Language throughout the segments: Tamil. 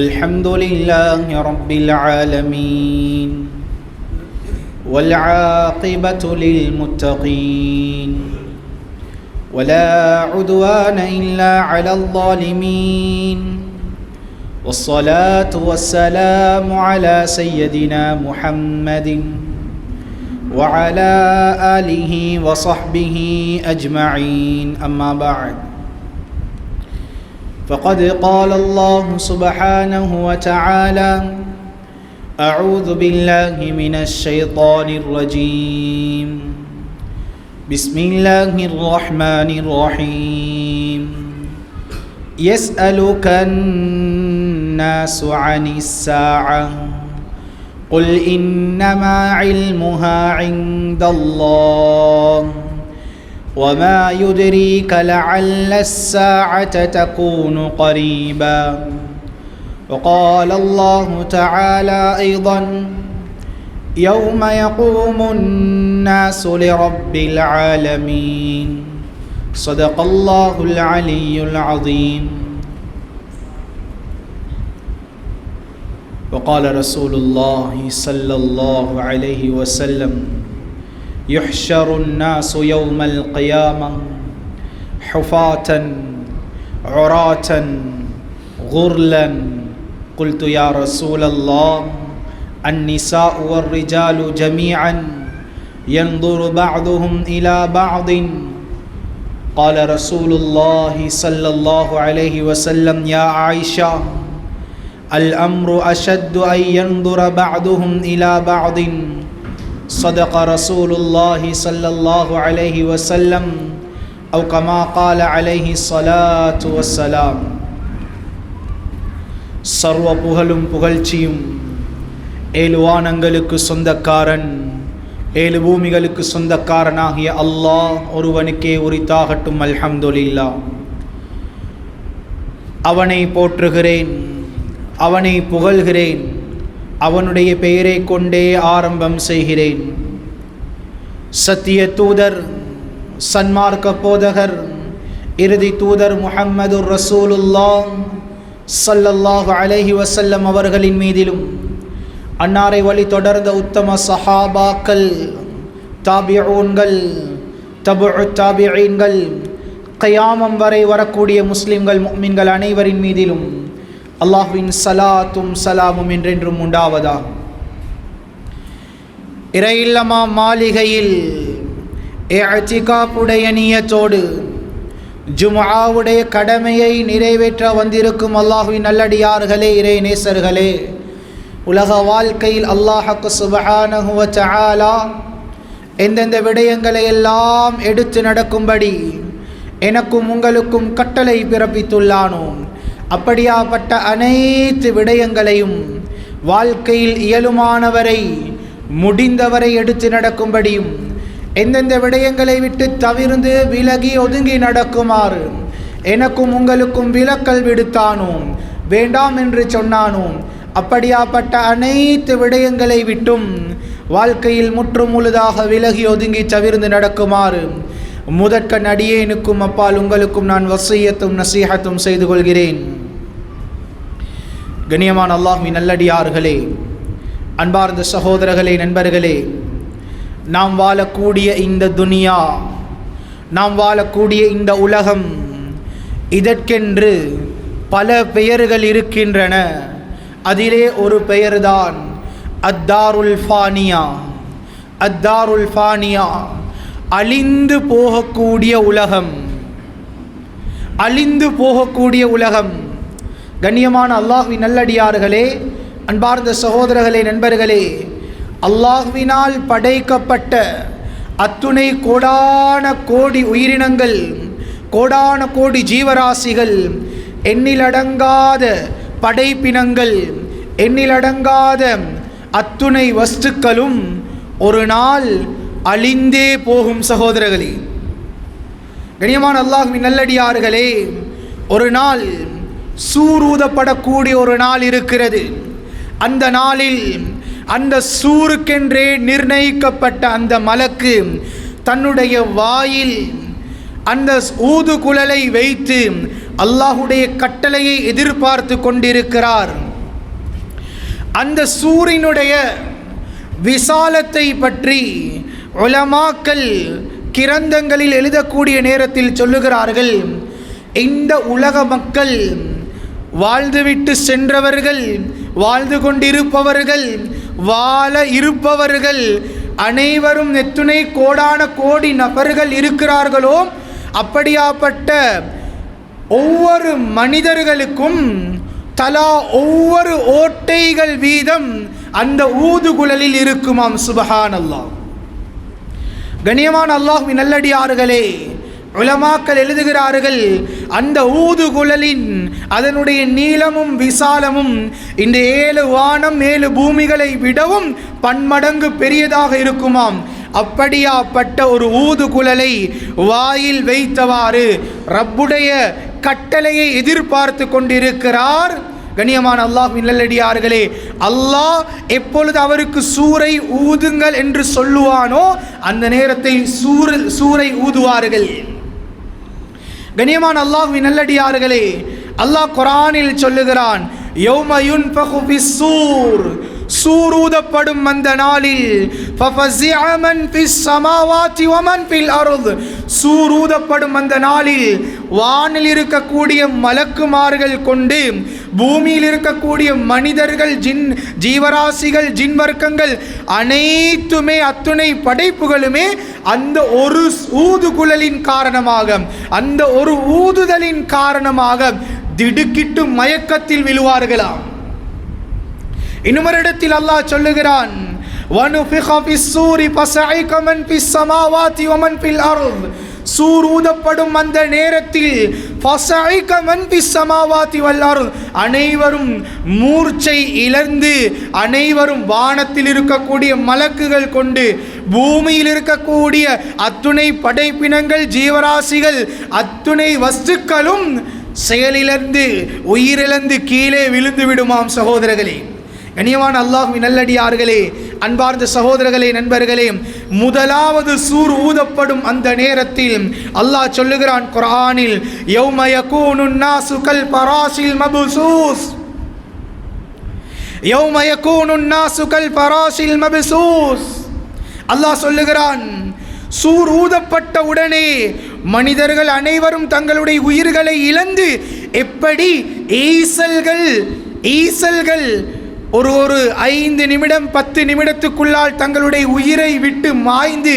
الحمد لله رب العالمين والعاقبة للمتقين ولا عدوان إلا على الظالمين والصلاة والسلام على سيدنا محمد وعلى آله وصحبه أجمعين أما بعد فقد قال الله سبحانه وتعالى أعوذ بالله من الشيطان الرجيم بسم الله الرحمن الرحيم يسألك الناس عن الساعة قل إنما علمها عند الله وما يدريك لعل الساعة تكون قريبا وقال الله تعالى أيضا يوم يقوم الناس لرب العالمين صدق الله العلي العظيم وقال رسول الله صلى الله عليه وسلم يحشر الناس يوم القيامة حفاة عراة غرلا قلت يا رسول الله النساء والرجال جميعا ينظر بعضهم إلى بعض قال رسول الله صلى الله عليه وسلم يا عائشة الأمر أشد أن ينظر بعضهم إلى بعض صدق رسول الله صلى الله عليه وسلم أو كما قال عليه الصلاة والسلام சர்வ புகழும் புகழ்ச்சியும் ஏழு வானங்களுக்கு சொந்தக்காரன் ஏழு பூமிகளுக்கு சொந்தக்காரனாகிய அல்லாஹ் ஒருவனுக்கே உரித்தாகட்டும். அல்ஹம்துலில்லாஹ். அவனை போற்றுகிறேன், அவனை புகழ்கிறேன், அவனுடைய பெயரை கொண்டே ஆரம்பம் செய்கிறேன். சத்திய தூதர், சன்மார்க்க போதகர், இறுதி தூதர் முஹம்மதுர் ரசூலுல்லாஹ் ஸல்லல்லாஹு அலைஹி வஸல்லம் அவர்களின் மீதிலும் அன்னாரை வழி தொடர்ந்த உத்தம சஹாபாக்கள், தாபிஊன்கள், தபுஉ தாபிஈன்கள், கியாமம் வரை வரக்கூடிய முஸ்லிம்கள் முஃமின்கள் அனைவரின் மீதிலும் அல்லாஹ்வின் சலாத்தும் சலாமும் என்றென்றும் உண்டாவதா. இறையில்லமா மாளிகையில் இஅ்திகாஃபுடைய நியத்தோடு ஜும்ஆவுடைய கடமையை நிறைவேற்ற வந்திருக்கும் அல்லாஹ்வின் நல்லடியார்களே, இறை நேசர்களே, உலக வாழ்க்கையில் அல்லாஹ் சுப்ஹானஹு வ தஆலா எந்தெந்த விடயங்களை எல்லாம் எடுத்து நடக்கும்படி எனக்கும் உங்களுக்கும் கட்டளை பிறப்பித்துள்ளானோ அப்படியாப்பட்ட அனைத்து விடயங்களையும் வாழ்க்கையில் இயலுமானவரை முடிந்தவரை எடுத்து நடக்கும்படியும் எந்தெந்த விடயங்களை விட்டு தவிர்ந்து விலகி ஒதுங்கி நடக்குமாறு எனக்கும் உங்களுக்கும் விலக்கல் விடுத்தானோ வேண்டாம் என்று சொன்னானோ அப்படியாப்பட்ட அனைத்து விடயங்களை விட்டும் வாழ்க்கையில் முற்றும் முழுதாக விலகி ஒதுங்கி தவிர்ந்து நடக்குமாறு முதற்கண் அடியேனுக்கும் அப்பால் உங்களுக்கும் நான் வசியத்தும் நசீஹத்தும் செய்து கொள்கிறேன். கண்ணியமான அல்லாஹ்வின் நல்லடியார்களே, அன்பார்ந்த சகோதரர்களே, நண்பர்களே, நாம் வாழக்கூடிய இந்த துனியா, நாம் வாழக்கூடிய இந்த உலகம், இதற்கென்று பல பெயர்கள் இருக்கின்றன. அதிலே ஒரு பெயர்தான் அத்தாருல் ஃபானியா. அத்தாருல் ஃபானியா, அழிந்து போகக்கூடிய உலகம், அழிந்து போகக்கூடிய உலகம். கண்ணியமான அல்லாஹ்வின் நல்லடியார்களே, அன்பார்ந்த சகோதரர்களே, நண்பர்களே, அல்லாஹ்வினால் படைக்கப்பட்ட அத்துணை கோடான கோடி உயிரினங்கள், கோடான கோடி ஜீவராசிகள், எண்ணிலடங்காத படைப்பினங்கள், எண்ணிலடங்காத அத்துணை வஸ்துக்களும் ஒரு நாள் அழிந்தே போகும். சகோதரர்களே, கண்ணியமான அல்லாஹ்வின் நல்லடியார்களே, ஒரு நாள் சூரூதப்படக்கூடிய ஒரு நாள் இருக்கிறது. அந்த நாளில் அந்த சூருக்கென்றே நிர்ணயிக்கப்பட்ட அந்த மலக்கு தன்னுடைய வாயில் அந்த ஊது குழலை வைத்து அல்லாஹுடைய கட்டளையை எதிர்பார்த்து கொண்டிருக்கிறார். அந்த சூரினுடைய விசாலத்தை பற்றி உலமாக்கள் கிரந்தங்களில் எழுதக்கூடிய நேரத்தில் சொல்லுகிறார்கள், இந்த உலக மக்கள் வாழ்ந்துவிட்டு சென்றவர்கள், வாழ்ந்து கொண்டிருப்பவர்கள், வாழ இருப்பவர்கள் அனைவரும் எத்துணை கோடான கோடி நபர்கள் இருக்கிறார்களோ அப்படியாப்பட்ட ஒவ்வொரு மனிதர்களுக்கும் தலா ஒவ்வொரு ஓட்டைகள் வீதம் அந்த ஊதுகுழலில் இருக்குமாம். சுபஹானல்லாஹ். கண்ணியமான அல்லாஹ்வின் நல்லடியார்களே, உலமாக்கள் எழுதுகிறார்கள், அந்த ஊதுகுழலின் அதனுடைய நீளமும் விசாலமும் இந்த 7 வானம் 7 பூமிகளை விடவும் பன்மடங்கு பெரியதாக இருக்குமாம். அப்படியாப்பட்ட ஒரு ஊதுகுழலை வாயில் வைத்தவாறு ரப்புடைய கட்டளையை எதிர்பார்த்து கொண்டிருக்கிறார். கண்ணியமான அல்லாஹ்வின் நல்லடியார்களே, அல்லாஹ் எப்பொழுது அவருக்கு சூரை ஊதுங்கள் என்று சொல்லுவானோ அந்த நேரத்தில் சூரை ஊதுவார்கள். கண்ணியமான அல்லாஹ்வின் நல்லடியார்களே, அல்லாஹ் குர்ஆனில் சொல்லுகிறான், யௌம யுன்ஃபகு ஃபிஸ்ஸூர், சூர் ஊதப்படும் அந்த நாளில் ஃபஃபஸிஅ மன் ஃபிஸ் ஸமாவாதி வ மன் ஃபில் அர்த், சூர் ஊதப்படும் அந்த நாளில் வானில் இருக்கக்கூடிய மலக்குமார்கள் கொண்டு பூமியில் இருக்கக்கூடிய மனிதர்கள், ஜீவராசிகள், ஜின் வர்க்கங்கள் அனைத்துமே அத்துணை படைப்புகளுமே அந்த ஒரு ஊதுகுழலின் காரணமாக, அந்த ஒரு ஊதுதலின் காரணமாக திடுக்கிட்டு மயக்கத்தில் விழுவார்களாம். இன்னொரு இடத்தில் அல்லாஹ் சொல்லுகிறான், வனுஃபிக ஃபிஸ்ஸூரி ஃபஸஇக மன் ஃபிஸ் ஸமாவாதி வ மன் ஃபில் அர்த், சூர் ஊதப்படும் அந்த நேரத்தில் ஃபஸஇக மன் ஃபிஸ் ஸமாவாதி வல் அர்த், அனைவரும் மூர்ச்சை இழந்து அனைவரும் வானத்தில் இருக்கக்கூடிய மலக்குகள் கொண்டு பூமியில் இருக்கக்கூடிய அத்துணை படைப்பினங்கள், ஜீவராசிகள், அத்துணை வஸ்துக்களும் செயலிழந்து உயிரிழந்து கீழே விழுந்து விடுமாம். சகோதரர்களே, கண்ணியமான அல்லாஹ்வின் நல்லடியார்களே, அன்பார்ந்த சகோதரர்களே, நண்பர்களே, முதலாவது சூர் ஊதப்படும் அந்த நேரத்தில் அல்லாஹ் சொல்லுகிறான் குர்ஆனில், யௌம யகூனுன் நாசு கல் ஃபராஸில் மப்சூஸ், யௌம யகூனுன் நாசு கல் ஃபராஸில் மப்சூஸ். அல்லாஹ் சொல்லுகிறான், சூர் ஊதப்பட்ட உடனே மனிதர்கள் அனைவரும் தங்களுடைய உயிர்களை இழந்து எப்படி ஈசல்கள் ஒரு 5 நிமிடம் 10 நிமிடத்துக்குள்ளால் தங்களுடைய உயிரை விட்டு மாய்ந்து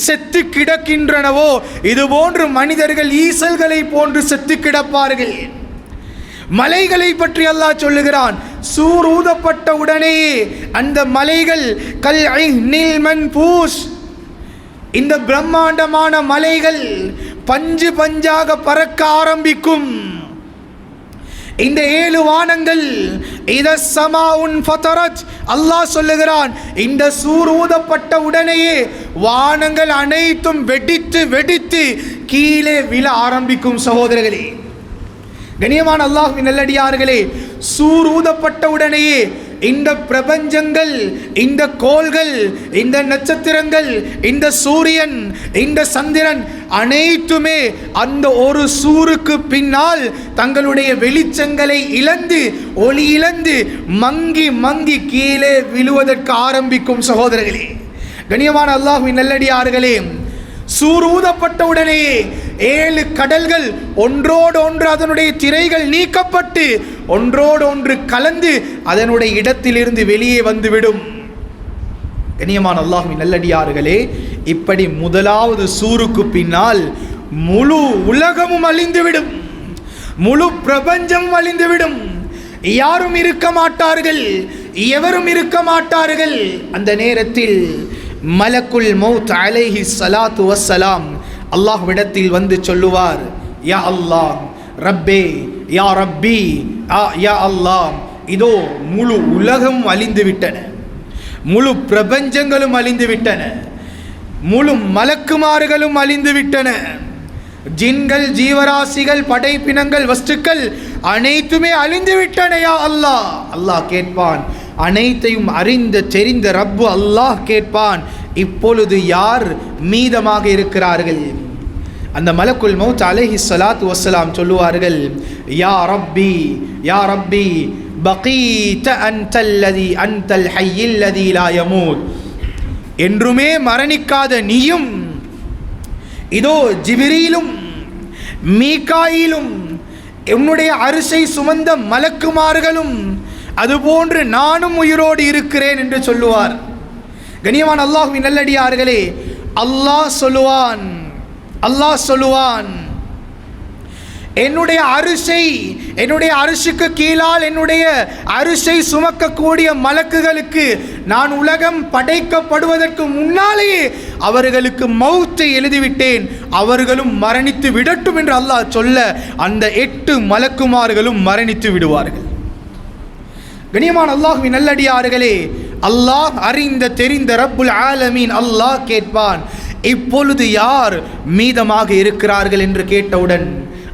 செத்து கிடக்கின்றனவோ இதுபோன்று மனிதர்கள் ஈசல்களை போன்று செத்து கிடப்பார்கள். மலைகளை பற்றி அல்லாஹ் சொல்லுகிறான், சூர் ஊதப்பட்ட உடனே அந்த மலைகள் கல் ஐஹ்னில் மன்பூஸ், இந்த பிரம்மாண்டமான மலைகள் பஞ்சு பஞ்சாக பறக்க ஆரம்பிக்கும். இந்த 7 வானங்கள் இத சமாஉன் ஃபதரத், அல்லாஹ் சொல்லுகிறான், இந்த சூர் ஊதப்பட்ட உடனேயே வானங்கள் அனைத்தும் வெடித்து வெடித்து கீழே விழ ஆரம்பிக்கும். சகோதரர்களே, கண்ணியமான அல்லாஹ்வின் நல்லடியார்களே, சூர் ஊதப்பட்ட உடனேயே இந்த பிரபஞ்சங்கள், இந்த கோள்கள், இந்த நட்சத்திரங்கள், இந்த சூரியன், இந்த சந்திரன் அனைத்துமே அந்த ஒரு சூருக்கு பின்னால் தங்களுடைய வெளிச்சங்களை இழந்து ஒளி இழந்து மங்கி மங்கி கீழே விழுவதற்கு ஆரம்பிக்கும். சகோதரர்களே, கண்ணியமான அல்லாஹ்வின் நல்லடியார்களே, சூர் ஊதப்பட்ட உடனே 7 கடல்கள் ஒன்றோடு ஒன்று அதனுடைய திரைகள் நீக்கப்பட்டு ஒன்றோடு ஒன்று கலந்து அதனுடைய இடத்திலிருந்து வெளியே வந்துவிடும். கண்ணியமான அல்லாஹ்வின் நல்லடியார்களே, இப்படி முதலாவது சூருக்கு பின்னால் முழு உலகமும் அழிந்துவிடும், முழு பிரபஞ்சம் அழிந்துவிடும். யாரும் இருக்க மாட்டார்கள், எவரும் இருக்க மாட்டார்கள். அந்த நேரத்தில் மலக்குல் மௌத் அலைஹி ஸலாத்து வஸ்ஸலாம் அல்லாஹ்விடத்தில் வந்து சொல்லுவார், யா அல்லாஹ், ரப்பே, யா ரப்பி, யா அல்லாஹ், இதோ முழு உலகம் அழிந்து விட்டன, முழு பிரபஞ்சங்களும் அழிந்து விட்டன, முழு மலக்குமார்களும் அழிந்து விட்டன, ஜின்கள், ஜீவராசிகள், படைப்பினங்கள், வஸ்துக்கள் அனைத்துமே அழிந்து விட்டன யா அல்லாஹ். அல்லாஹ் கேட்பான், அனைத்தையும் அறிந்த தெரிந்த ரப்பு அல்லாஹ் கேட்பான், இப்பொழுது யார் மீதமாக இருக்கிறார்கள்? அந்த மலக்குல் மௌத் அலைஹிஸ்ஸலாத்து வஸ்ஸலாம் சொல்லுவார்கள், யா ரப்பி யா ரப்பி பகீத அன்தல்லதி அன்தல் ஹய்யில்லதி லா யமூத், என்றுமே மரணிக்காத நீயும், இதோ ஜிப்ரீலும் மீகாயிலும் என்னுடைய அரிசை சுமந்த மலக்குமார்களும் அதுபோன்று நானும் உயிரோடு இருக்கிறேன் என்று சொல்லுவார். கண்ணியமான அல்லாஹ்வின் நல்லடியார்களே, அல்லாஹ் சொல்லுவான், என்னுடைய அரிசிக்கு கீழால் என்னுடைய அரிசை சுமக்கக்கூடிய மலக்குகளுக்கு நான் உலகம் படைக்கப்படுவதற்கு முன்னாலேயே அவர்களுக்கு மௌத்தை எழுதிவிட்டேன், அவர்களும் மரணித்து விடட்டும் என்று அல்லாஹ் சொல்ல அந்த 8 மலக்குமார்களும் மரணித்து விடுவார்கள். கண்ணியமான அல்லாஹ்வின் நல்லடியார்களே, அல்லாஹ் அறிந்த தெரிந்த ரப்புல் ஆலமீன் அல்லாஹ் கேட்பான், இப்பொழுது யார் மீதமாக இருக்கிறார்கள் என்று கேட்டவுடன்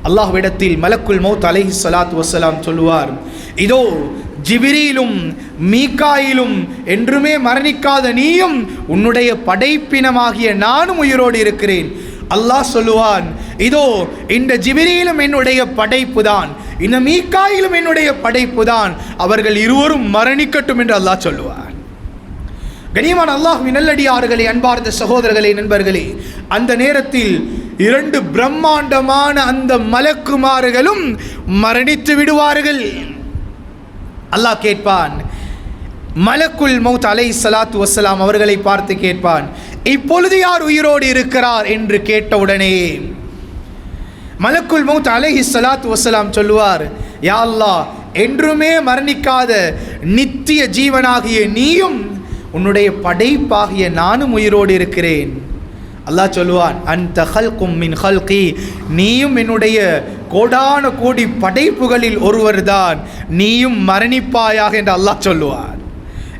அல்லாஹ்விடத்தில் மலக்குல் மௌத் அலைஹிஸ்ஸலாத்து வஸ்ஸலாம் சொல்லுவார், இதோ ஜிப்ரீலும் மீகாயிலும் என்றுமே மரணிக்காத நீயும் உன்னுடைய படைப்பினமாகிய நானும் உயிரோடு இருக்கிறேன். அல்லாஹ் சொல்லுவான், இதோ இந்த ஜிப்ரீலும் என்னுடைய படைப்பு தான், இந்த மீகாயிலும் என்னுடைய படைப்பு தான், அவர்கள் இருவரும் மரணிக்கட்டும் என்று அல்லாஹ் சொல்லுவான். கண்ணியமான அல்லாஹ்வின் நல்லடியார்களே, அன்பார்ந்த சகோதரர்களே, நண்பர்களே, அந்த நேரத்தில் 2 பிரம்மாண்டமான அந்த மலக்குமார்களும் மரணித்து விடுவார்கள். அல்லாஹ் கேட்பான், மலக்குல் மௌத் அலைஹிஸ்ஸலாத்து வஸ்ஸலாம் அவர்களை பார்த்து கேட்பான், இப்பொழுது யார் உயிரோடு இருக்கிறார் என்று கேட்டவுடனே மலக்குல் மௌத் அலைஹிஸ்ஸலாத்து வஸ்ஸலாம் சொல்லுவார், யா அல்லாஹ், என்றுமே மரணிக்காத நித்திய ஜீவனாகிய நீயும் உன்னுடைய படைப்பாகிய நானும் உயிரோடு இருக்கிறேன். அல்லாஹ் சொல்லுவான், அன்த ஹல்கும் மின் ஹல்கி, நீயும் என்னுடைய கோடான கோடி படைப்புகளில் ஒருவர்தான், நீயும் மரணிப்பாயாக என்று அல்லாஹ் சொல்லுவான்.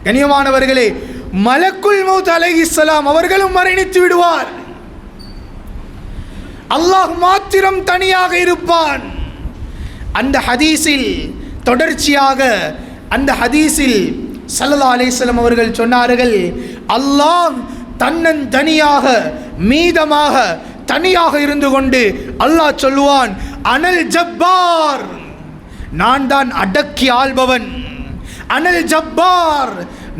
கண்ணியமானவர்களே, மலக்குல் மௌத் அலைஹிஸ்ஸலாம் அவர்களும் மரணித்து விடுவார். அல்லாஹ் மாத்திரம் தனியாக இருப்பான். அந்த ஹதீஸில் தொடர்ச்சியாக அந்த ஹதீஸில் ஸல்லல்லாஹு அலைஹி வஸல்லம் அவர்கள் சொன்னார்கள், அல்லாஹ் தனியாக மீதமாக தனியாக இருந்து கொண்டு அல்லாஹ் சொல்லுவான், அனல் ஜப்பார், நான் தான் அடக்கி ஆள்பவன், அனல் ஜப்பார்,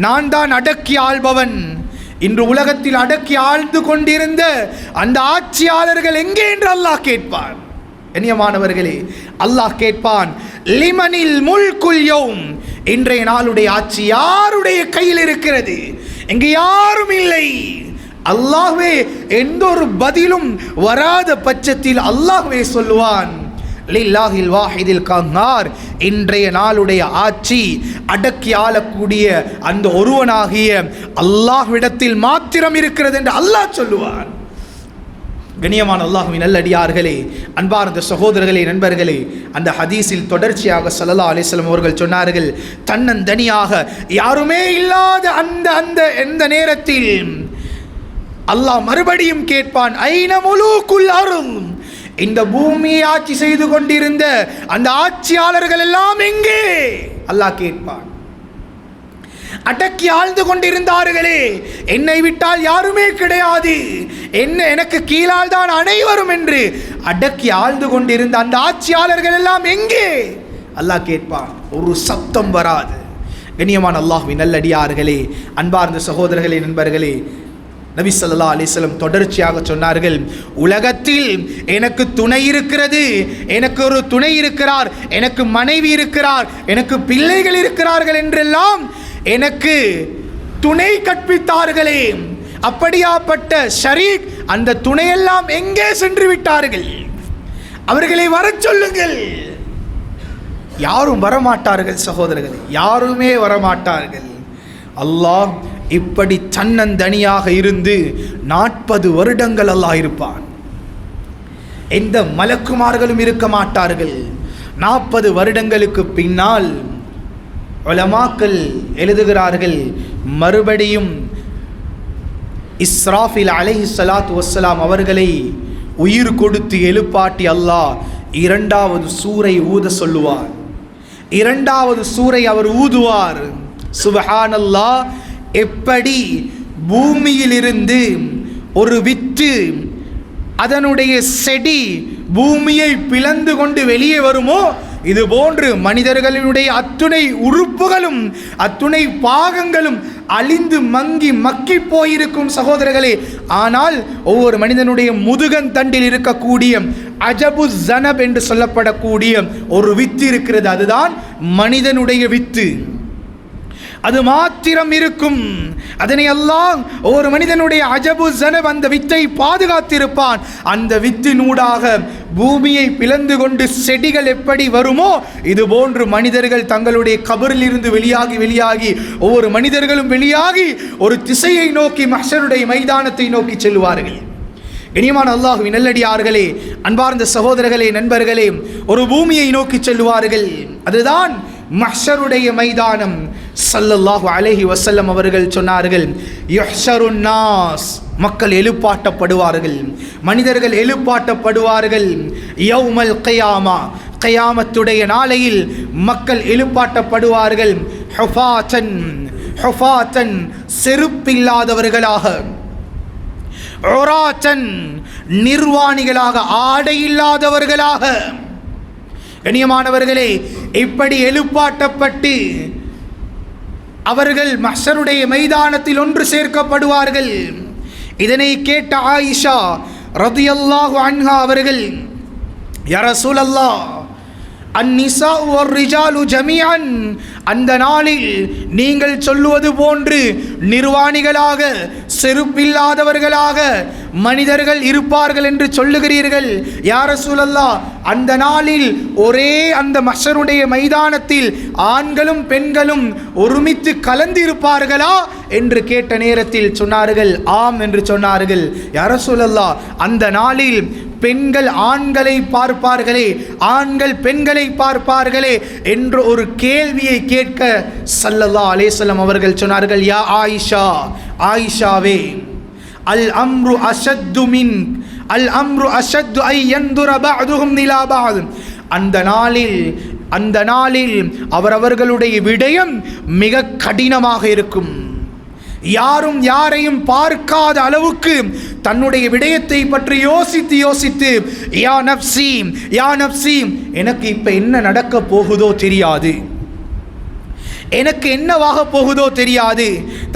நான் தான் அடக்கி ஆள்பவன். இன்று உலகத்தில் அடக்கி ஆழ்ந்து கொண்டிருந்த அந்த ஆட்சியாளர்கள் எங்கே என்று அல்லாஹ் கேட்பான். கண்ணியமானவர்களே, அல்லாஹ் கேட்பான், லிமனில் முல்குல் யௌம், இன்றைய நாளுடைய ஆட்சி யாருடைய கையில் இருக்கிறது? இங்கு யாரும் இல்லை. அல்லாஹ்வே எந்த ஒரு பதிலும் வராத பட்சத்தில் அல்லாஹ்வே சொல்லுவான், லில்லாஹில் வாஹிதில் கஹ்ஹார், இன்றைய நாளுடைய ஆட்சி அடக்கி ஆளக்கூடிய அந்த ஒருவனாகிய அல்லாஹ்விடத்தில் மாத்திரம் இருக்கிறது என்று அல்லாஹ் சொல்லுவான். கண்ணியமான அல்லாஹ்வின் நல்லடியார்களே, அன்பார்ந்த சகோதரர்களே, நண்பர்களே, அந்த ஹதீஸில் தொடர்ச்சியாக ஸல்லல்லாஹு அலைஹி வஸல்லம் அவர்கள் சொன்னார்கள், தன்னந்தனியாக யாருமே இல்லாத அந்த நேரத்தில் அல்லாஹ் மறுபடியும் கேட்பான், ஐன முலூக்குல் அர்த், இந்த பூமியை ஆட்சி செய்து கொண்டிருந்த அந்த ஆட்சியாளர்கள் எல்லாம் எங்கே? அல்லாஹ் கேட்பான். அடக்கி ஆழ்ந்து கொண்டிருந்தார்களே, என்னை விட்டால் யாருமே கிடையாது, எனக்கு கீழால் தான் அனைவரும் என்று அடக்கி ஆழ்ந்து கொண்டிருந்த அந்த ஆட்சியாளர்கள் எல்லாம் எங்கே? அல்லாஹ் கேட்பான். ஒரு சப்தம் வராது. கண்ணியமான அல்லாஹ்வின் நல்லடியார்களே, அன்பார்ந்த சகோதரர்களே, நண்பர்களே, நபி ஸல்லல்லாஹு அலைஹி வஸல்லம் தொடர்ச்சியாக சொன்னார்கள், உலகத்தில் எனக்கு துணை இருக்கிறது, எனக்கு ஒரு துணை இருக்கிறார், எனக்கு மனைவி இருக்கிறார், எனக்கு பிள்ளைகள் இருக்கிறார்கள் என்றெல்லாம் எனக்கு துணை கற்பித்தார்களே, அப்படியாப்பட்ட ஷரீக் அந்த துணையெல்லாம் எங்கே சென்று விட்டார்கள்? அவர்களை வரச் சொல்லுங்கள். யாரும் வரமாட்டார்கள் சகோதரர்களே, யாருமே வரமாட்டார்கள். அல்லாஹ் இப்படி தன்னந்தனியாக இருந்து 40 வருடங்கள் அல்லாஹ் இருப்பான். எந்த மலக்குமார்களும் இருக்க மாட்டார்கள். 40 வருடங்களுக்கு பின்னால் உலமாக்கள் எழுதுகிறார்கள், மறுபடியும் இஸ்ராஃபில் அலைஹிஸ்ஸலாத்து வஸ்ஸலாம் அவர்களை உயிர் கொடுத்து எழுப்பாட்டி அல்லாஹ் 2வது சூரை ஊத சொல்லுவார். 2வது சூரை அவர் ஊதுவார். சுப்ஹானல்லாஹ், எப்படி பூமியிலிருந்து ஒரு வித்து அதனுடைய செடி பூமியை பிளந்து கொண்டு வெளியே வருமோ, இது போன்று மனிதர்களுடைய அத்துணை உறுப்புகளும் அத்துணை பாகங்களும் அழிந்து மங்கி மக்கி போயிருக்கும் சகோதரர்களே. ஆனால் ஒவ்வொரு மனிதனுடைய முதுகன் தண்டில் இருக்கக்கூடிய அஜபு ஜனப் என்று சொல்லப்படக்கூடிய ஒரு வித்து இருக்கிறது. அதுதான் மனிதனுடைய வித்து. அது மாத்திரம் இருக்கும். அதனை அல்லாஹ் ஒரு மனிதனுடைய அஜபு ஜனப் அந்த வித்தை பாதுகாத்திருப்பான். அந்த வித்தினூடாக பூமியை பிளந்து கொண்டு செடிகள் எப்படி வருமோ, இது போன்று மனிதர்கள் தங்களுடைய கபரில் இருந்து வெளியாகி ஒவ்வொரு மனிதர்களும் வெளியாகி ஒரு திசையை நோக்கி மஹ்ஷருடைய மைதானத்தை நோக்கி செல்வார்கள். இனிமான அல்லாஹ்வின் நல்லடியார்களே, அன்பார்ந்த சகோதரர்களே, நண்பர்களே, ஒரு பூமியை நோக்கி செல்வார்கள். அதுதான் மஹ்ஷருடைய மைதானம். ஸல்லல்லாஹு அலைஹி வஸல்லம் அவர்கள் சொன்னார்கள், யுஹ்ஷருன் நாஸ், மக்கள் எழுப்பாட்டப்படுவார்கள், மனிதர்கள் எழுப்பாட்டப்படுவார்கள். யௌமல் கியாமா, கியாமத்துடைய நாளையில் மக்கள் எழுப்பாட்டப்படுவார்கள். ஹுஃபாத்தன், ஹுஃபாத்தன், செருப்பில்லாதவர்களாக, உராத்தன், நிர்வாணிகளாக, ஆடை இல்லாதவர்களாக. கண்ணியமானவர்களே, இப்படி எழுப்பாட்டப்பட்டு அவர்கள் மஹ்ஷருடைய மைதானத்தில் ஒன்று சேர்க்கப்படுவார்கள். இதனை கேட்ட ஆயிஷா ரலியல்லாஹு அன்ஹா அவர்கள், யா ரசூலல்லாஹ், அந்நிசா வர்ரிஜாலு ஜமீஅன், அந்த நாளில் நீங்கள் சொல்லுவது போன்று நிர்வாணிகளாக, செருப்பில்லாதவர்களாக மனிதர்கள் இருப்பார்கள் என்று சொல்லுகிறீர்கள். யா ரசூலல்லாஹ், அந்த நாளில் ஒரே அந்த மஹ்ஷருடைய மைதானத்தில் ஆண்களும் பெண்களும் ஒருமித்து கலந்து இருப்பார்களா என்று கேட்ட நேரத்தில் சொன்னார்கள், ஆம் என்று சொன்னார்கள். யா ரசூலல்லாஹ், அந்த நாளில் பெண்கள் ஆண்களை பார்ப்பார்களே, ஆண்கள் பெண்களை பார்ப்பார்களே என்ற ஒரு கேள்வியை கேட்க ஸல்லல்லாஹு அலைஹி வஸல்லம் அவர்கள் சொன்னார்கள், யா ஆயிஷா, ஆயிஷாவே, அல் அம்ரு அஷத்து மின், அல் அம்ரு அஷத்து ஐ யன்துர பஅதுஹும் இலா பஅத், அந்த நாளில் அவரவர்களுடைய விடயம் மிக கடினமாக இருக்கும். யாரும் யாரையும் பார்க்காத அளவுக்கு தன்னுடைய விடயத்தை பற்றி யோசித்து யா நப்சி, யா நப்சி, எனக்கு இப்ப என்ன நடக்க போகுதோ தெரியாது, எனக்கு என்னவாக போகுதோ தெரியாது.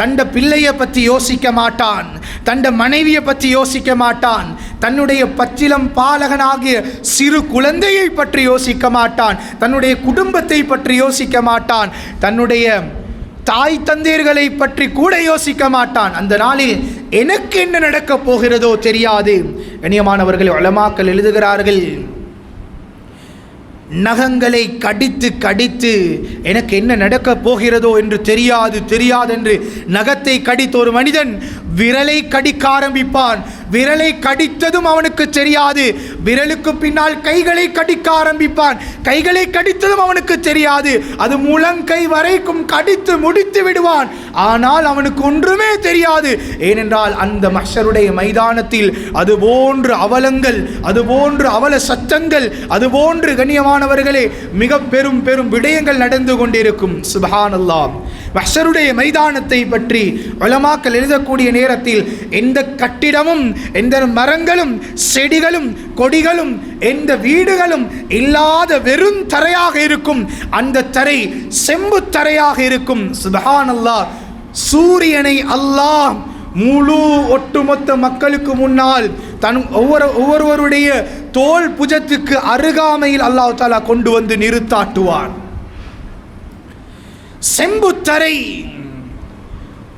தண்ட பிள்ளையை பற்றி யோசிக்க மாட்டான், தண்ட மனைவியை பற்றி யோசிக்க மாட்டான், தன்னுடைய பச்சிலம் பாலகனாகிய சிறு குழந்தையை பற்றி யோசிக்க மாட்டான், தன்னுடைய குடும்பத்தை பற்றி யோசிக்க மாட்டான், தன்னுடைய தாய் தந்தையர்களை பற்றி கூட யோசிக்க மாட்டான். அந்த நாளில் எனக்கு என்ன நடக்கப் போகிறதோ தெரியாது. கண்ணியமானவர்கள், உலமாக்கள் எழுதுகிறார்கள், நகங்களை கடித்து கடித்து எனக்கு என்ன நடக்கப் போகிறதோ என்று தெரியாது என்று நகத்தை கடித்த ஒரு மனிதன் விரலை கடிக்க ஆரம்பிப்பான். விரலை கடித்ததும் அவனுக்கு தெரியாது. விரலுக்கு பின்னால் கைகளை கடிக்க ஆரம்பிப்பான். கைகளை கடித்ததும் அவனுக்கு தெரியாது. அது முழங்கை வரைக்கும் கடித்து முடித்து விடுவான். ஆனால் அவனுக்கு ஒன்றுமே தெரியாது. ஏனென்றால் அந்த மஹ்ஷருடைய மைதானத்தில் அதுபோன்று அவலங்கள், அதுபோன்று அவல சத்தங்கள், அதுபோன்று கண்ணியமானவர்களே மிக பெரும் பெரும் விடயங்கள் நடந்து கொண்டிருக்கும். சுப்ஹானல்லாஹ். மஹ்ஷருடைய மைதானத்தை பற்றி உலமாக்கள் எழுதக்கூடிய நேரத்தில் எந்த கட்டிடமும், எந்த மரங்களும், செடிகளும், கொடிகளும், எந்த வீடுகளும் இல்லாத வெறும் தரையாக இருக்கும். அந்த தரை செம்பு தரையாக இருக்கும். சுப்ஹானல்லாஹ். சூரியனை அல்லாஹ் முழு ஒட்டுமொத்த மக்களுக்கு முன்னால் தன் ஒவ்வொருவருடைய தோல் புஜத்துக்கு அருகாமையில் அல்லாஹ் தஆலா கொண்டு வந்து நிறுத்தாட்டுவான். செம்புத்தரை,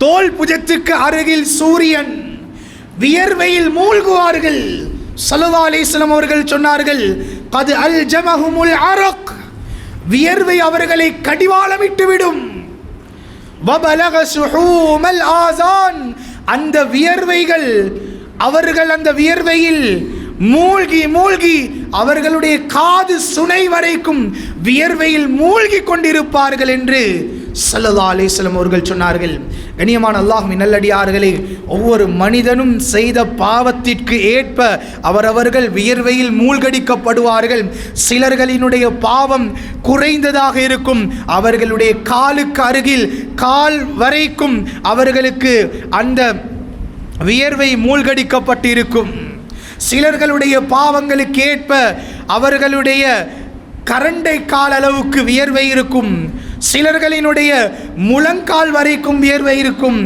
தோல் புஜத்துக்கு அருகில் சூரியன். வியர்வையில் மூழ்குவார்கள். ஸல்லல்லாஹு அலைஹி வஸல்லம் அவர்கள் சொன்னார்கள், கத் அல்ஜமஹுமுல் அரக், வியர்வை அவர்களை கடிவாளமிட்டு விடும். வபலக சுஹூமல் ஆசான், அந்த வியர்வைகள், அவர்கள் அந்த வியர்வையில் மூழ்கி மூழ்கி அவர்களுடைய காது சுனை வரைக்கும் வியர்வையில் மூழ்கி கொண்டிருப்பார்கள் என்று ஸல்லல்லாஹு அலைஹி வஸல்லம் அவர்கள் சொன்னார்கள். கண்ணியமான அல்லாஹ்வின் நல்லடியார்களே, ஒவ்வொரு மனிதனும் செய்த பாவத்திற்கு ஏற்ப அவரவர்கள் வியர்வையில் மூழ்கடிக்கப்படுவார்கள். சிலர்களினுடைய பாவம் குறைந்ததாக இருக்கும். அவர்களுடைய காலுக்கு அருகில் கால் வரைக்கும் அவர்களுக்கு அந்த வியர்வை மூழ்கடிக்கப்பட்டிருக்கும். சிலர்களுடைய பாவங்களுக்கு ஏற்ப அவர்களுடைய கரண்டை கால் அளவுக்கு வியர்வை இருக்கும், சிலர்களினுடைய முழங்கால் வரைக்கும் வியர்வை இருக்கும்,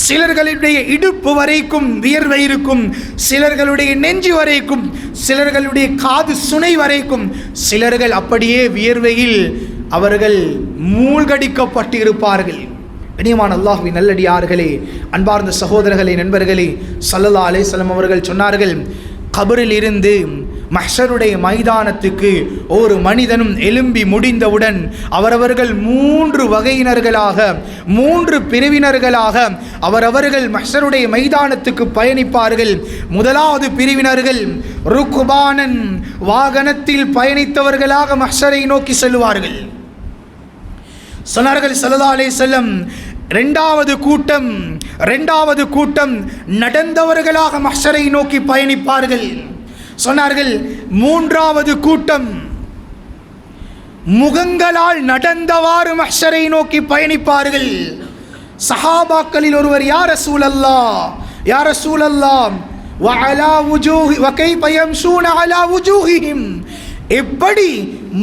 சிலர்களுடைய இடுப்பு வரைக்கும் வியர்வை இருக்கும், சிலர்களுடைய நெஞ்சு வரைக்கும், சிலர்களுடைய காது சுனை வரைக்கும், சிலர்கள் அப்படியே வியர்வையில் அவர்கள் மூழ்கடிக்கப்பட்டு இருப்பார்கள். கண்ணியமான அல்லாஹ்வின் நல்லடியார்களே, அன்பார்ந்த சகோதரர்களே, நண்பர்களே, ஸல்லல்லாஹு அலைஹி வஸல்லம் அவர்கள் சொன்னார்கள், கபரில் இருந்து மஹ்ஷருடைய மைதானத்துக்கு ஒரு மனிதனும் எழும்பி முடிந்தவுடன் அவரவர்கள் 3 வகையினர்களாக 3 பிரிவினர்களாக அவரவர்கள் மஹ்ஷருடைய மைதானத்துக்கு பயணிப்பார்கள். முதலாவது பிரிவினர்கள் ருக்பானன், வாகனத்தில் பயணித்தவர்களாக மஹ்ஷரை நோக்கி செல்வார்கள் சொன்னார்கள் ஸல்லல்லாஹு அலைஹி வஸல்லம். இரண்டாவது கூட்டம் நடந்தவர்களாக மஹ்ஷரை நோக்கி பயணிப்பார்கள் சொன்னார்கள். மூன்றாவது கூட்டம் முகங்களால் நடந்தவாறு மஹ்ஷரை நோக்கி பயணிப்பார்கள். சஹாபாக்களில் ஒருவர், யா ரசூலல்லாஹ், யா ரசூலல்லாஹ், வஅலா வுஜூஹி வகைஃப யம்ஷூன அலா வுஜூஹிஹிம், எப்படி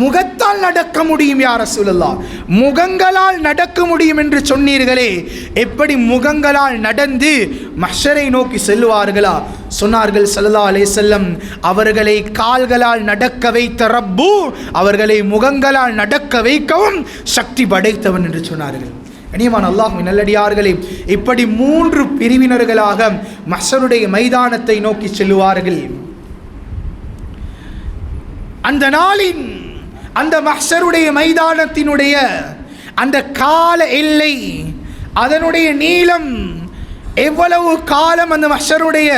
முகத்தால் நடக்க முடியும் யா ரசூலல்லாஹ், முகங்களால் நடக்க முடியும் என்று சொன்னீர்களே, எப்படி முகங்களால் நடந்து மஹ்ஷரை நோக்கி செல்வார்களா? சொன்னார்கள் ஸல்லல்லாஹு அலைஹி வஸல்லம், அவர்களை கால்களால் நடக்க வைத்த ரப்பு அவர்களை முகங்களால் நடக்க வைக்கவும் சக்தி படைத்தவன் என்று சொன்னார்கள். கண்ணியமான அல்லாஹ்வின் நல்லடியார்களே, இப்படி 3 பிரிவினர்களாக மஹ்ஷருடைய மைதானத்தை நோக்கி செல்வார்கள். அந்த நாளின் அந்த மஹ்ஷருடைய மைதானத்தினுடைய அந்த கால எல்லை, அதனுடைய நீளம், எவ்வளவு காலம் அந்த மஹ்ஷருடைய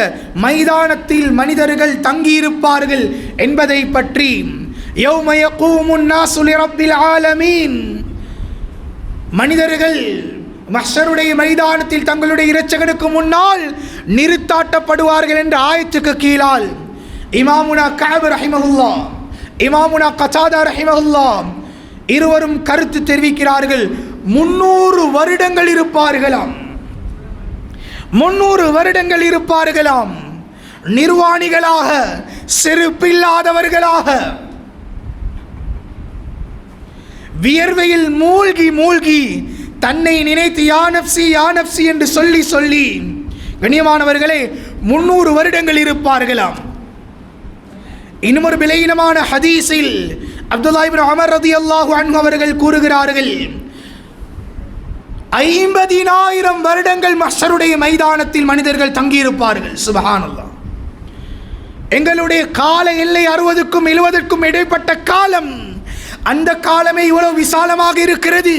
மைதானத்தில் மனிதர்கள் தங்கியிருப்பார்கள் என்பதை பற்றி யௌம யகூமுன் நாஸு லிரப்பில் ஆலமீன், மனிதர்கள் மஹ்ஷருடைய மைதானத்தில் தங்களுடைய இரட்சகனுக்கு முன்னால் நிறுத்தாட்டப்படுவார்கள் என்ற ஆயத்துக்கு கீழால் இமாமுனா கஅப் ரஹிமஹுல்லாஹ், இமாமுனா கதாதா ரஹிமஹுல்லாஹ் இருவரும் கருத்து தெரிவிக்கிறார்கள். 300 வருடங்கள் இருப்பார்களாம், 300 வருடங்கள் இருப்பார்களாம், நிர்வாணிகளாக, செருப்பில்லாதவர்களாக, வியர்வையில் மூழ்கி மூழ்கி தன்னை நினைத்து யா நஃப்ஸி யா நஃப்ஸி என்று சொல்லி சொல்லி, கண்ணியமானவர்களே, 300 வருடங்கள் இருப்பார்களாம். இன்னும் ஒரு விலையினமான ஹதீஸில் அப்துல்லாஹ் இப்னு உமர் ரலியல்லாஹு அன்ஹு அவர்கள் கூறுகிறார்கள், 50,000 வருடங்கள் மஹ்ஷருடைய மைதானத்தில் மனிதர்கள் தங்கியிருப்பார்கள். சுப்ஹானல்லாஹ். எங்களுடைய கால எல்லை 60க்கும் 70க்கும் இடைப்பட்ட காலம், அந்த காலமே இவ்வளவு விசாலமாக இருக்கிறது.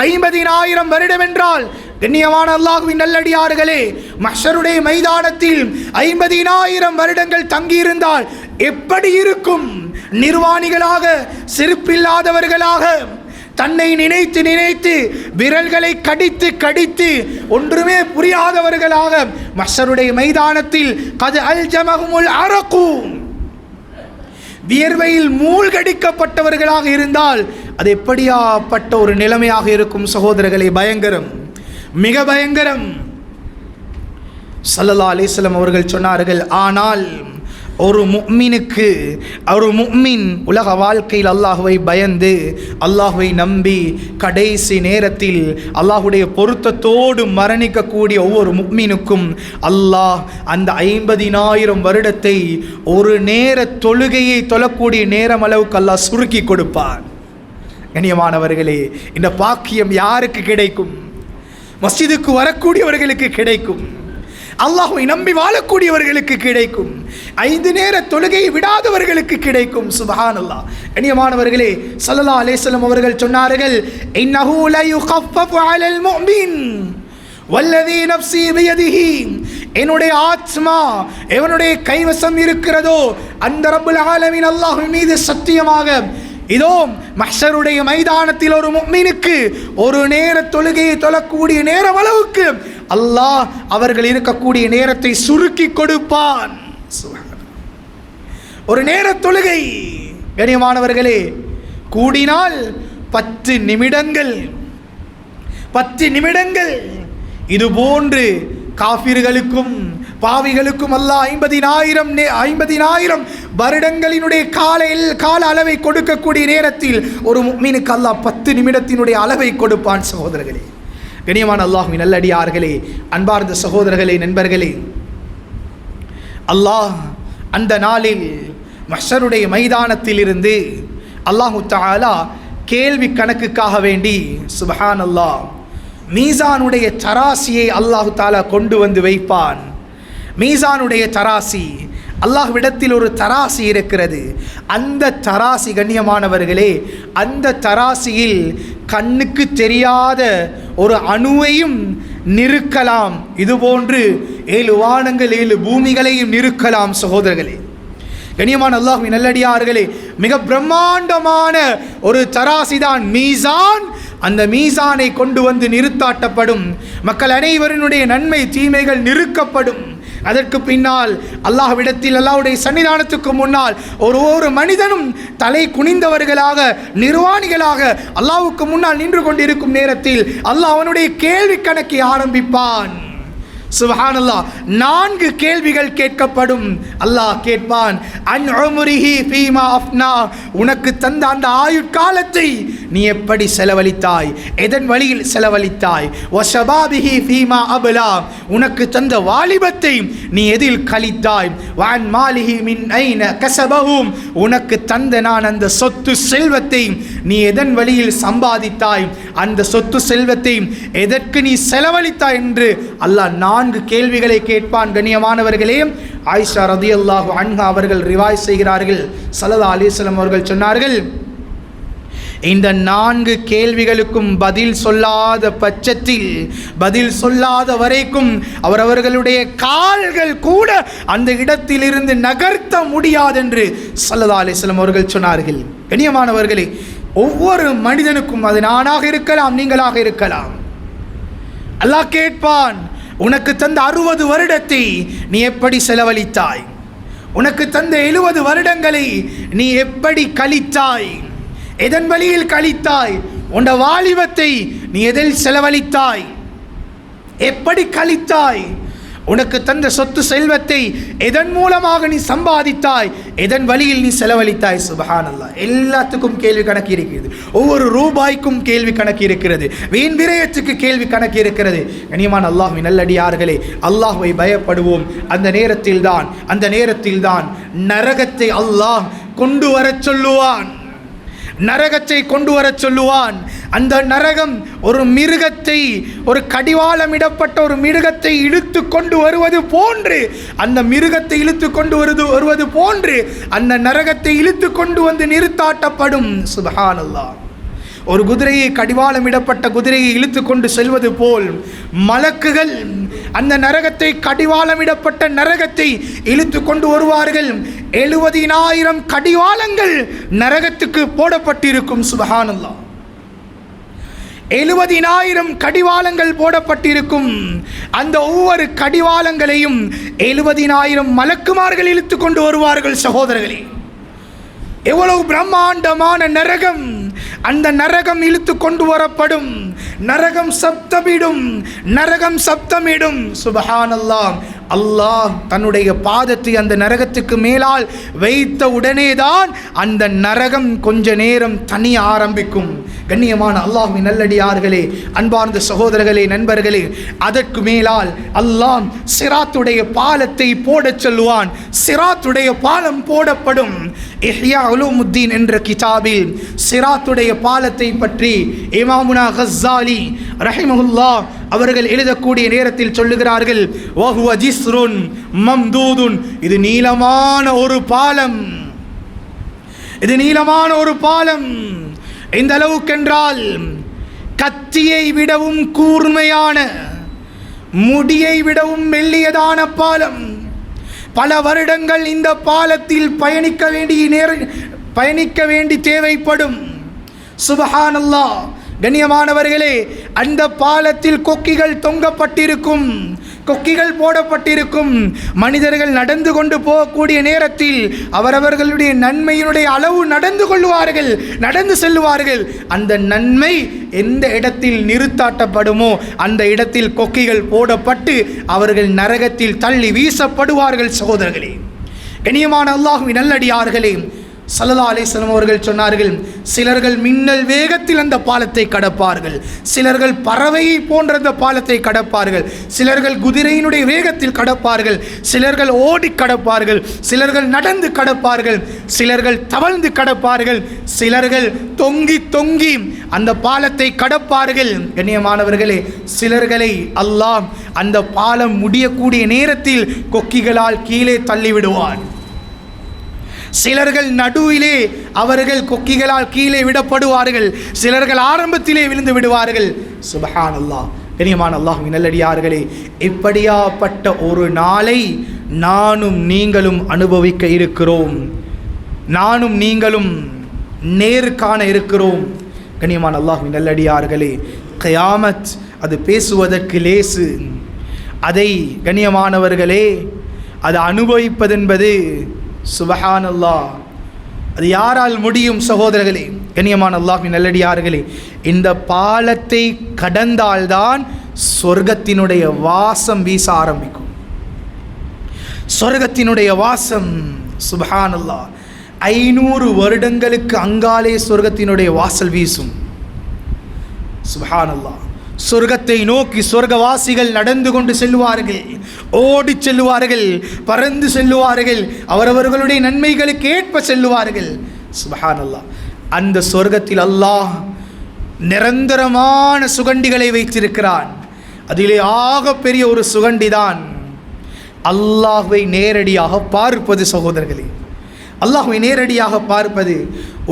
50,000 வருடம் என்றால் கண்ணியமான அல்லாஹ்வின் நல்லடியார்களே, மஹ்ஷருடைய மைதானத்தில் 50,000 வருடங்கள் தங்கியிருந்தால் எப்படி இருக்கும்? நிர்வாணிகளாக, செருப்பில்லாதவர்களாக, தன்னை நினைத்து நினைத்து விரல்களை கடித்து கடித்து ஒன்றுமே புரியாதவர்களாக மஹ்ஷருடைய மைதானத்தில் கத் அல்ஜமஹுமுல் அரகு, வியர்வையில் மூழ்கடிக்கப்பட்டவர்களாக இருந்தால் அது எப்படியாப்பட்ட ஒரு நிலைமையாக இருக்கும் சகோதரர்களே? பயங்கரம், மிக பயங்கரம். ஸல்லல்லாஹு அலைஹி வஸல்லம் அவர்கள் சொன்னார்கள், ஆனால் ஒரு முஃமினுக்கு, ஒரு முஃமின் உலக வாழ்க்கையில் அல்லாஹ்வை பயந்து அல்லாஹ்வை நம்பி கடைசி நேரத்தில் அல்லாஹ்வுடைய பொருத்தத்தோடு மரணிக்கக்கூடிய ஒவ்வொரு முஃமினுக்கும் அல்லாஹ் அந்த 50,000 வருடத்தை ஒரு நேர தொழுகையை தொழக்கூடிய நேரம் அளவுக்கு அல்லாஹ் சுருக்கி கொடுப்பான். கண்ணியமானவர்களே, இந்த பாக்கியம் யாருக்கு கிடைக்கும்? மஸ்ஜிதுக்கு வரக்கூடியவர்களுக்கு கிடைக்கும், அல்லாஹ்வை நம்பி வாழக்கூடியவர்களுக்கு கிடைக்கும், 5 நேர தொழுகையை விடாதவர்களுக்கு கிடைக்கும். சுப்ஹானல்லாஹ். கண்ணியமானவர்களே, ஸல்லல்லாஹு அலைஹி வஸல்லம் அவர்கள் சொன்னார்கள், இன்னஹு லா யுகஃபஃபு அலல் முஃமின் வல்லதி நஃப்ஸி பியதிஹி, என்னுடைய ஆத்மா எவனுடைய கைவசம் இருக்கிறதோ அந்த ரப்புல் ஆலமீன் அல்லாஹ் மீது சத்தியமாக, இதோ மஹ்ஷருடைய மைதானத்தில் ஒரு முஃமினுக்கு ஒரு நேர தொழுகையை தொழக்கூடிய நேரம் அளவுக்கு அல்லாஹ் அவர்கள் இருக்கக்கூடிய நேரத்தை சுருக்கி கொடுப்பான். ஒரு நேர தொழுகை கண்ணியமானவர்களே, கூடினால் 10 நிமிடங்கள், 10 நிமிடங்கள். இது போன்று காஃபிர்களுக்கும் பாவிகளுக்கும் அல்லாஹ் 50,000 வருடங்களினுடைய கால அளவை கொடுக்கக்கூடிய நேரத்தில் ஒரு முஃமினுக்கு அல்லாஹ் 10 நிமிடத்தினுடைய அளவை கொடுப்பான். சகோதரர்களே, கண்ணியமான அல்லாஹ்வின் நல்லடியார்களே, அன்பார்ந்த சகோதரர்களே, நண்பர்களே, அல்லாஹ் அந்த நாளில் மஹ்ஷருடைய மைதானத்தில் இருந்து அல்லாஹு தஆலா கேள்வி கணக்குக்காக வேண்டி சுப்ஹானல்லாஹ் மீசானுடைய தராசியை அல்லாஹு தஆலா கொண்டு வந்து வைப்பான். மீசானுடைய தராசி, அல்லாஹ்விடத்தில் ஒரு தராசி இருக்கிறது. அந்த தராசி கண்ணியமானவர்களே, அந்த தராசியில் கண்ணுக்கு தெரியாத ஒரு அணுவையும் நிறுக்கலாம். இதுபோன்று 7 வானங்கள் 7 பூமிகளையும் நிறுக்கலாம். சகோதரர்களே, கண்ணியமான அல்லாஹ்வின் நல்லடியார்களே, மிக பிரம்மாண்டமான ஒரு தராசிதான் மீசான். அந்த மீசானை கொண்டு வந்து நிறுத்தாட்டப்படும். மக்கள் அனைவருடைய நன்மை தீமைகள் நிறுக்கப்படும். அதற்கு பின்னால் அல்லாஹ்விடத்தில், அல்லாஹ்வுடைய சன்னிதானத்துக்கு முன்னால் ஒரு மனிதனும் தலை குனிந்தவர்களாக, நிர்வாணிகளாக அல்லாஹ்வுக்கு முன்னால் நின்று கொண்டிருக்கும் நேரத்தில் அல்லாஹ் அவனுடைய கேள்வி கணக்கை ஆரம்பிப்பான். சுப்ஹானல்லாஹ், 4 கேள்விகள் கேட்கப்படும். அல்லாஹ் கேட்பான், அன் உம்ரிஹி ஃபீமா அஃப்னா, உனக்கு தந்த அந்த ஆயுட்காலத்தை நீ எப்படி செலவழித்தாய், எதன் வழியில் செலவழித்தாய். வ ஷபாபிஹி ஃபீமா அப்லா, உனக்கு தந்த வாலிபத்தை நீ எதில் கழித்தாய். வ அன் மாலிஹி மின் ஐன கஸபஹும், உனக்கு தந்த நான் அந்த சொத்து செல்வத்தை நீ எதன் வழியில் சம்பாதித்தாய், அந்த சொத்து செல்வத்தை எதற்கு நீ செலவழித்தாய் என்று அல்லாஹ் 4 கேள்விகளை கேட்பான். கண்ணியமானவர்களே, ஆயிஷா ரலியல்லாஹு அன்ஹா அவர்கள் ரிவாய் செய்கிறார்கள், ஸல்லல்லாஹு அலைஹி வஸல்லம் அவர்கள் சொன்னார்கள், இந்த 4 கேள்விகளுக்கும் பதில் சொல்லாத பட்சத்தில், பதில் சொல்லாத வரைக்கும் அவர்களுடைய கால்கள் கூட அந்த இடத்திலிருந்து நகர்த்த முடியாது என்று ஸல்லல்லாஹு அலைஹி வஸல்லம் அவர்கள் சொன்னார்கள். கண்ணியமானவர்களே, ஒவ்வொரு மனிதனுக்கும், அது நானாக இருக்கலாம், நீங்களாக இருக்கலாம், அல்லாஹ் கேட்பான், உனக்கு தந்த 60 வருடத்தை நீ எப்படி செலவழித்தாய், உனக்கு தந்த 70 வருடங்களை நீ எப்படி கழித்தாய், எதன் வழியில் கழித்தாய், உன் வாலிபத்தை நீ எதில் செலவழித்தாய், எப்படி கழித்தாய், உனக்கு தந்த சொத்து செல்வத்தை எதன் மூலமாக நீ சம்பாதித்தாய், எதன் வழியில் நீ செலவழித்தாய். சுப்ஹானல்லாஹ், எல்லாத்துக்கும் கேள்வி கணக்கு இருக்கிறது. ஒவ்வொரு ரூபாய்க்கும் கேள்வி கணக்கு இருக்கிறது. வீண் விரயத்துக்கு கேள்வி கணக்கு இருக்கிறது. கண்ணியமான அல்லாஹ்வின் நல்லடியார்களே, அல்லாஹ்வை பயப்படுவோம். அந்த நேரத்தில் தான் நரகத்தை அல்லாஹ் கொண்டு வரச் சொல்லுவான். நரகத்தை கொண்டு வரச் சொல்லுவான். அந்த நரகம் ஒரு மிருகத்தை, ஒரு கடிவாளமிடப்பட்ட ஒரு மிருகத்தை இழுத்து கொண்டு வருவது போன்று, அந்த மிருகத்தை இழுத்து கொண்டு வருவது போன்று அந்த நரகத்தை இழுத்து கொண்டு வந்து நிறுத்தாட்டப்படும். சுப்ஹானல்லாஹ், ஒரு குதிரையை, கடிவாளமிடப்பட்ட குதிரையை இழுத்து கொண்டு செல்வது போல் மலக்குகள் அந்த நரகத்தை, கடிவாளமிடப்பட்ட நரகத்தை இழுத்து கொண்டு வருவார்கள். 70,000 கடிவாளங்கள் நரகத்துக்கு போடப்பட்டிருக்கும். சுப்ஹானல்லாஹ், 70,000 கடிவாளங்கள் போடப்பட்டிருக்கும். அந்த ஒவ்வொரு கடிவாளங்களையும் 70,000 மலக்குமார்கள் இழுத்து கொண்டு வருவார்கள். சகோதரர்களே, எவ்வளவு பிரம்மாண்டமான நரகம்! அந்த நரகம் இழுத்து கொண்டு வரப்படும். நரகம் சப்தமிடும். சுப்ஹானல்லாஹ், அல்லாஹ் தன்னுடைய பாதத்தை அந்த நரகத்துக்கு மேலால் வைத்த உடனேதான் அந்த நரகம் கொஞ்ச நேரம் தனிய ஆரம்பிக்கும். கண்ணியமான அல்லாஹ்வின் நல்லடியார்களே, அன்பார்ந்த சகோதரர்களே, நண்பர்களே, அதற்கு மேலால் அல்லாஹ் சிராத்துடைய பாலத்தை போடச் சொல்லுவான். சிராத்துடைய பாலம் போடப்படும். இஹ்யா உலூமுத்தீன் என்ற கிதாபில் சிராத்துடைய பாலத்தை பற்றி இமாமுனா கஸ்ஸாலி ரஹிமஹுல்லாஹ் அவர்கள் எழுதக்கூடிய நேரத்தில் சொல்லுகிறார்கள், வஹுவ ஜிஸ்ருன் மம்தூதுன், இது நீளமான ஒரு பாலம். இது நீளமான ஒரு பாலம். இந்த அளவுக்கென்றால் கத்தியை விடவும் கூர்மையான, முடியை விடவும் மெல்லியதான பாலம். பல வருடங்கள் இந்த பாலத்தில் பயணிக்க வேண்டி தேவைப்படும். சுப்ஹானல்லாஹ், கண்ணியமானவர்களே, அந்த பாலத்தில் கொக்கிகள் தொங்கப்பட்டிருக்கும். கொக்கிகள் போடப்பட்டிருக்கும். மனிதர்கள் நடந்து கொண்டு போகக்கூடிய நேரத்தில் அவரவர்களுடைய நன்மையினுடைய அளவு நடந்து செல்லுவார்கள். அந்த நன்மை எந்த இடத்தில் நிறுத்தாட்டப்படுமோ அந்த இடத்தில் கொக்கிகள் போடப்பட்டு அவர்கள் நரகத்தில் தள்ளி வீசப்படுவார்கள். சகோதரர்களே, கண்ணியமான அல்லாஹ்வின் நல்லடியார்களே, ஸல்லல்லாஹு அலைஹி வஸல்லம் அவர்கள் சொன்னார்கள், சிலர்கள் மின்னல் வேகத்தில் அந்த பாலத்தை கடப்பார்கள், சிலர்கள் பறவையை போன்ற அந்த பாலத்தை கடப்பார்கள், சிலர்கள் குதிரையினுடைய வேகத்தில் கடப்பார்கள், சிலர்கள் ஓடி கடப்பார்கள், சிலர்கள் நடந்து கடப்பார்கள், சிலர்கள் தவழ்ந்து கடப்பார்கள், சிலர்கள் தொங்கி தொங்கி அந்த பாலத்தை கடப்பார்கள். கண்ணியமானவர்களே, சிலர்களை அல்லாஹ் அந்த பாலம் முடியக்கூடிய நேரத்தில் கொக்கிகளால் கீழே தள்ளிவிடுவார். சிலர்கள் நடுவிலே அவர்கள் கொக்கிகளால் கீழே விடப்படுவார்கள், சிலர்கள் ஆரம்பத்திலே விழுந்து விடுவார்கள். சுப்ஹானல்லாஹ். கண்ணியமான அல்லாஹ்வின் நல்லடியார்களே, இப்படியாப்பட்ட ஒரு நாளை நானும் நீங்களும் அனுபவிக்க இருக்கிறோம், நானும் நீங்களும் நேர்காண இருக்கிறோம். கண்ணியமான அல்லாஹ்வின் நல்லடியார்களே, கியாமத் அது பேசுவதற்கு லேசு. அதை கண்ணியமானவர்களே, அதை அனுபவிப்பதென்பது சுப்ஹானல்லாஹ், அது யாரால் முடியும்? சகோதரர்களே, கண்ணியமான அல்லாஹ்வின் நல்லடியார்களே, இந்த பாலத்தை கடந்தால்தான் சொர்க்கத்தினுடைய வாசம் வீச ஆரம்பிக்கும். சொர்க்கத்தினுடைய வாசம் சுப்ஹானல்லாஹ், 500 வருடங்களுக்கு அங்காலே சொர்க்கத்தினுடைய வாசல் வீசும். சுப்ஹானல்லாஹ். சொர்க்கத்தை நோக்கி சொர்க்கவாசிகள் நடந்து கொண்டு செல்வார்கள், ஓடி செல்லுவார்கள், பறந்து செல்லுவார்கள், அவரவர்களுடைய நன்மைகளுக்கு ஏற்ப செல்லுவார்கள். சுப்ஹானல்லாஹ். அந்த சொர்க்கத்தில் அல்லாஹ் நிரந்தரமான சுகண்டிகளை வைத்திருக்கிறான். அதிலே ஆக பெரிய ஒரு சுகண்டிதான் அல்லாஹ்வை நேரடியாக பார்ப்பது. சகோதரர்களே, அல்லாஹ்வை நேரடியாக பார்ப்பது.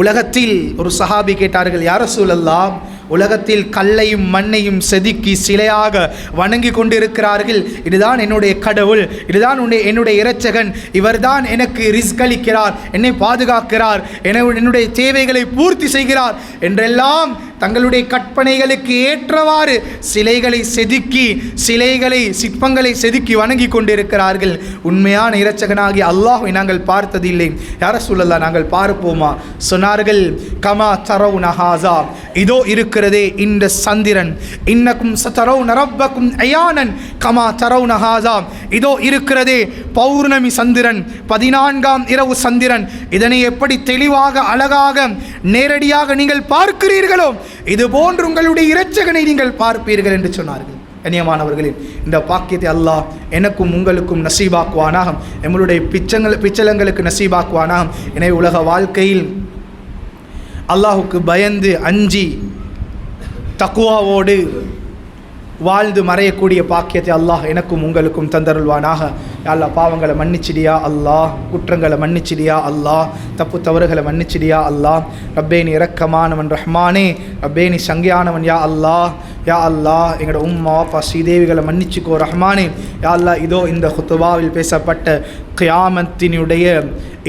உலகத்தில் ஒரு சஹாபி கேட்டார்கள், யா ரசூலல்லாஹ், உலகத்தில் கல்லையும் மண்ணையும் செதுக்கி சிலையாக வணங்கி கொண்டிருக்கிறார்கள், இதுதான் என்னுடைய கடவுள், இதுதான் என்னுடைய இரட்சகன், இவர்தான் எனக்கு ரிஸ்க் அளிக்கிறார், என்னை பாதுகாக்கிறார், என்னுடைய தேவைகளை பூர்த்தி செய்கிறார் என்றெல்லாம் தங்களுடைய கற்பனைகளுக்கு ஏற்றவாறு சிலைகளை செதுக்கி சிற்பங்களை செதுக்கி வணங்கி கொண்டிருக்கிறார்கள். உண்மையான இரட்சகனாகி அல்லாஹ்வை நாங்கள் பார்த்ததில்லை, யா ரசூலல்லாஹ் நாங்கள் பார்ப்போமா? சொன்னார்கள், கமா தரவுன ஹாஸா, இதோ இருக்கிறதே இந்த சந்திரன், இன்னக்கும் சதரவுன ரப்பக்கும் அயானன் கமா தரவுன ஹாஸா, இதோ இருக்கிறதே பௌர்ணமி சந்திரன், 14ஆம் இரவு சந்திரன், இதனை எப்படி தெளிவாக அழகாக நேரடியாக நீங்கள் பார்க்கிறீர்களோ இது போன்று உங்களுடைய இரட்சகனை நீங்கள் பார்ப்பீர்கள் என்று சொன்னார்கள். கண்ணியமானவர்களே, இந்த பாக்கியத்தை அல்லாஹ் எனக்கும் உங்களுக்கும் நசீபாக்குவானாக, எங்களுடைய பிச்சலங்களுக்கு நசீபாக்குவானாக. எனவே உலக வாழ்க்கையில் அல்லாஹுக்கு பயந்து அஞ்சி தக்குவாவோடு வாழ்ந்து மறையக்கூடிய பாக்கியத்தை அல்லாஹ் எனக்கும் உங்களுக்கும் தந்தருள்வானாக. அல்லாஹ் பாவங்களை மன்னிச்சிடியா அல்லாஹ், குற்றங்களை மன்னிச்சிடியா அல்லாஹ், தப்பு தவறுகளை மன்னிச்சிடியா அல்லாஹ். ரப்பே நீ இரக்கமானவன் ரஹ்மானே, ரப்பே நீ சங்கையானவன் யா அல்லாஹ். யா அல்லாஹ், எங்களோட உம்மா அப்பா ஸ்ரீதேவிகளை மன்னிச்சுக்கோ ரஹ்மானே. யா அல்லாஹ், இதோ இந்த குத்துபாவில் பேசப்பட்ட கியாமத்தினுடைய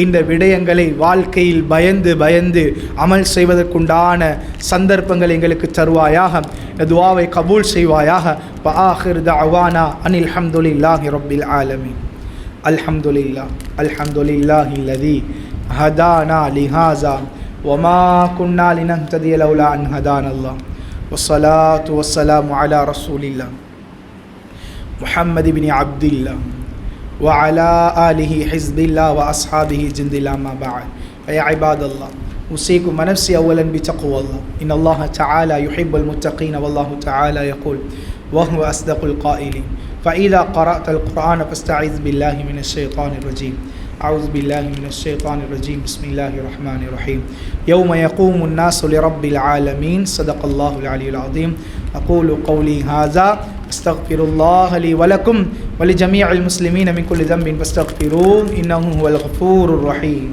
இந்த விடயங்களை வாழ்க்கையில் பயந்து பயந்து அமல் செய்வதற்குண்டான சந்தர்ப்பங்கள் எங்களுக்கு தருவாயாக. இந்த துஆவை கபூல் செய்வாயாக. வ ஆகிர் தஅவானா அனில் ஹம்துலில்லாஹி ரப்பில் ஆலமீன். அல்ஹம்துலில்லாஹி அல்லதி ஹதானா லிஹாஸா வமா குன்னா லினஹ்ததிய லௌலா அன் ஹதானல்லாஹ். வஸ்ஸலாத்து வஸ்ஸலாமு அலா ரசூலில்லாஹ் முஹம்மது இப்னி அப்துல்லாஹ் وعلى آله حزب الله وأصحابه جند الله ما بعد. فيا عباد الله، أوصيكم ونفسي أولا بتقوى الله، إن الله تعالى يحب المتقين، والله تعالى يقول وهو أصدق القائلين فإذا قرأت القرآن فاستعذ بالله من الشيطان الرجيم. أعوذ بالله من الشيطان الرجيم. بسم الله الرحمن الرحيم. يوم يقوم الناس لرب العالمين. صدق الله العلي العظيم. أقول قولي هذا أستغفر الله لي ولكم ولجميع المسلمين من كل ذنب فاستغفروه إنه هو الغفور الرحيم.